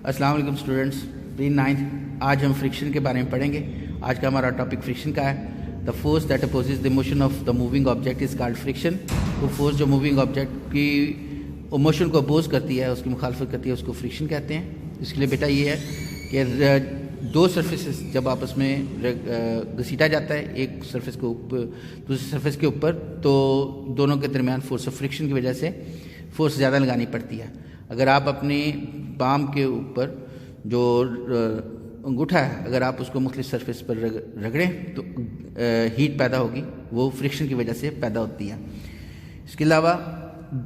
अस्सलाम वालेकुम students, pre 9th। आज हम फ्रिक्शन के बारे में पढ़ेंगे। आज का हमारा टॉपिक फ्रिक्शन का है। The force that opposes the motion of the moving object is called friction. वो फोर्स जो मूविंग ऑब्जेक्ट की मोशन को अपोज करती है, उसकी मुखालफत करती है, उसको फ्रिक्शन कहते हैं। इसके लिए बेटा ये है कि दो सर्फेसेस जब आपस में घसीटा जाता है एक सर्फेस को दूसरे सर्फेस के ऊपर, तो दोनों के दरमियान फोर्स ऑफ फ्रिक्शन की वजह से फोर्स ज़्यादा लगानी पड़ती है। अगर आप अपनी पाम के ऊपर जो अंगूठा है, अगर आप उसको मुख्तलिफ सरफेस पर रगड़ें तो हीट पैदा होगी, वो फ्रिक्शन की वजह से पैदा होती है। इसके अलावा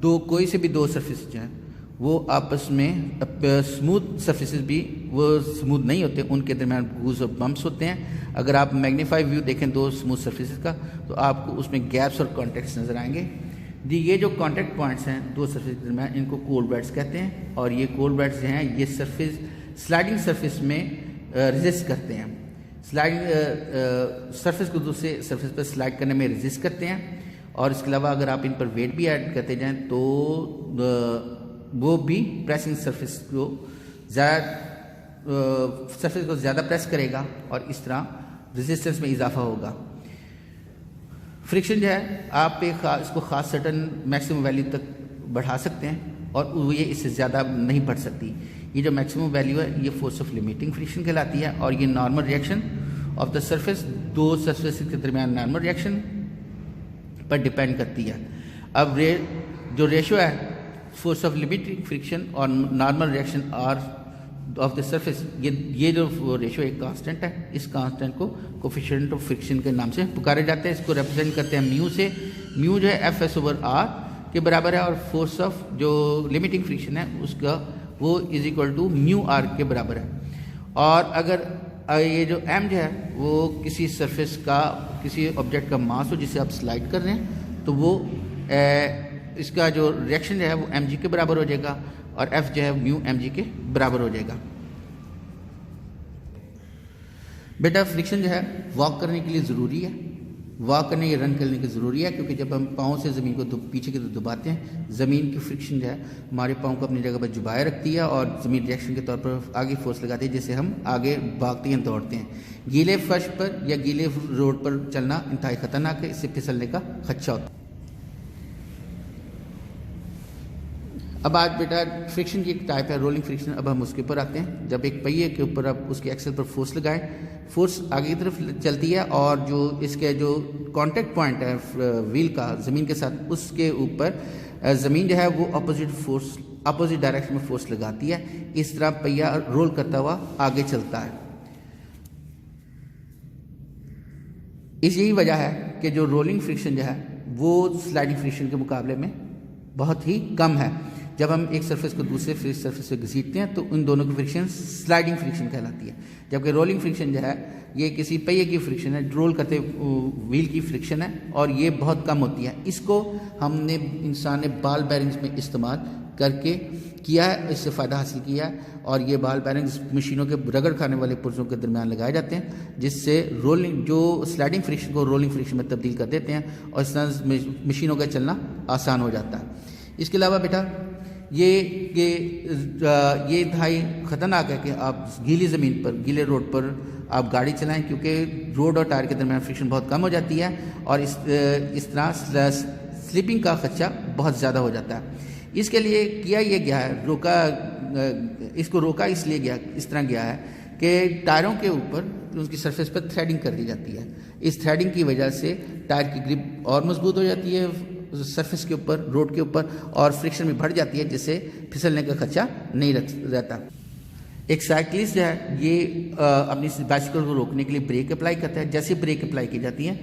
कोई से भी दो सरफेस जो हैं वो आपस में स्मूथ सरफेसेस भी वो स्मूथ नहीं होते, उनके दरमियान गूज और बम्प्स होते हैं। अगर आप मैग्नीफाई व्यू देखें दो स्मूथ सरफेसेस का, तो आपको उसमें गैप्स और कॉन्टैक्ट्स नज़र आएंगे। ये जो कांटेक्ट पॉइंट्स हैं दो सरफेस के दरमियान, इनको कोल्ड बेड्स कहते हैं। और ये कोल्ड बेड्स जो हैं ये सरफेस स्लाइडिंग सरफेस में रेजिस्ट करते हैं। स्लाइडिंग सरफेस को दूसरे सरफेस पर स्लाइड करने में रेजिस्ट करते हैं। और इसके अलावा अगर आप इन पर वेट भी ऐड करते जाएं तो वो भी प्रेसिंग सरफेस को ज़्यादा प्रेस करेगा और इस तरह रेजिस्टेंस में इजाफा होगा। फ्रिक्शन जो है आप इसको ख़ास सर्टन मैक्सिमम वैल्यू तक बढ़ा सकते हैं और ये इससे ज़्यादा नहीं बढ़ सकती। ये जो मैक्सिमम वैल्यू है ये फोर्स ऑफ लिमिटिंग फ्रिक्शन कहलाती है और ये normal reaction of the surface, दो सरफेस के दरमियान नॉर्मल रिएक्शन पर डिपेंड करती है। अब जो रेशो है फोर्स ऑफ लिमिटिंग फ्रिक्शन और normal reaction R of the surface, ये जो रेशो एक कांस्टेंट है, इस कांस्टेंट को कोफिशिएंट ऑफ फ्रिक्शन के नाम से पुकारे जाते हैं। इसको रिप्रेजेंट करते हैं म्यू से। म्यू जो है एफ एस ओवर आर के बराबर है और फोर्स ऑफ जो लिमिटिंग फ्रिक्शन है उसका वो is equal to mu R के बराबर है। और अगर ये जो एम जो है वो किसी सरफेस का, किसी ऑब्जेक्ट का मास हो जिसे आप स्लाइड कर रहे हैं, तो वो इसका जो रिएक्शन जो है वो एम जी के बराबर हो जाएगा और एफ जो है म्यू एम जी के बराबर हो जाएगा। बेटा फ्रिक्शन जो है वॉक करने के लिए ज़रूरी है, वॉक करने या रन करने की ज़रूरी है, क्योंकि जब हम पाँव से ज़मीन को पीछे की तरफ दबाते हैं, ज़मीन की फ्रिक्शन जो है हमारे पाँव को अपनी जगह पर जुबाए रखती है और ज़मीन रिएक्शन के तौर पर आगे फोर्स लगाती है, जिससे हम आगे भागते हैं, दौड़ते हैं। गीले फर्श पर या गीले रोड पर चलना इंतहाई ख़तरनाक है, इससे फिसलने का खदशा होता है। अब आज बेटा फ्रिक्शन की एक टाइप है रोलिंग फ्रिक्शन। अब हम उसके ऊपर आते हैं। जब एक पहिए के ऊपर आप उसके एक्सेल पर फोर्स लगाएं, फोर्स आगे की तरफ चलती है और जो इसके जो कांटेक्ट पॉइंट है व्हील का ज़मीन के साथ, उसके ऊपर ज़मीन जो है वो अपोजिट डायरेक्शन में फोर्स लगाती है। इस तरह पहिया रोल करता हुआ आगे चलता है। यही वजह है कि जो रोलिंग फ्रिक्शन जो है वो स्लाइडिंग फ्रिक्शन के मुकाबले में बहुत ही कम है। जब हम एक सरफेस को दूसरे सरफेस से घसीटते हैं तो उन दोनों की फ्रिक्शन स्लाइडिंग फ्रिक्शन कहलाती है, जबकि रोलिंग फ्रिक्शन जो है ये किसी पहिए की फ्रिक्शन है, रोल करते व्हील की फ्रिक्शन है और ये बहुत कम होती है। इसको हमने इंसान ने बॉल बेयरिंग्स में इस्तेमाल करके किया है, इससे फ़ायदा हासिल किया है। और ये बॉल बेयरिंग्स मशीनों के रगड़ खाने वाले पुर्जों के दरमियान लगाए जाते हैं, जिससे रोलिंग जो स्लाइडिंग फ्रिक्शन को रोलिंग फ्रिक्शन में तब्दील कर देते हैं और इस तरह मशीनों का चलना आसान हो जाता है। इसके अलावा बेटा ये इंतहाई ख़तरनाक है कि आप गीली ज़मीन पर, गीले रोड पर आप गाड़ी चलाएं, क्योंकि रोड और टायर के दरमियान फ्रिक्शन बहुत कम हो जाती है और इस तरह स्लिपिंग का खदशा बहुत ज़्यादा हो जाता है। इसके लिए किया ये गया है, इसको रोका इसलिए गया, इस तरह गया है कि टायरों के ऊपर उनकी सरफेस पर थ्रेडिंग कर दी जाती है। इस थ्रेडिंग की वजह से टायर की ग्रिप और मजबूत हो जाती है सरफेस के ऊपर, रोड के ऊपर, और फ्रिक्शन भी बढ़ जाती है, जिससे फिसलने का खदशा नहीं रहता। एक साइकिलिस्ट जो है ये अपनी बाइसिकल को रोकने के लिए ब्रेक अप्लाई करता है। जैसे ब्रेक अप्लाई की जाती है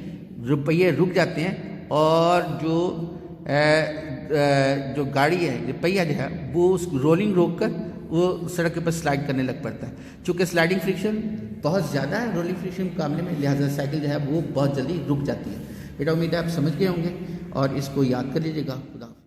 पहिए रुक जाते हैं और जो गाड़ी है, जो पहिया जो है वो उस रोलिंग रोक कर वो सड़क के ऊपर स्लाइड करने लग पड़ता है। चूँकि स्लाइडिंग फ्रिक्शन बहुत ज़्यादा है रोलिंग फ्रिक्शन के मुकाबले में, लिहाजा साइकिल जो है वो बहुत जल्दी रुक जाती है। बेटा उम्मीद है आप समझ गए होंगे और इसको याद कर लीजिएगा। खुदा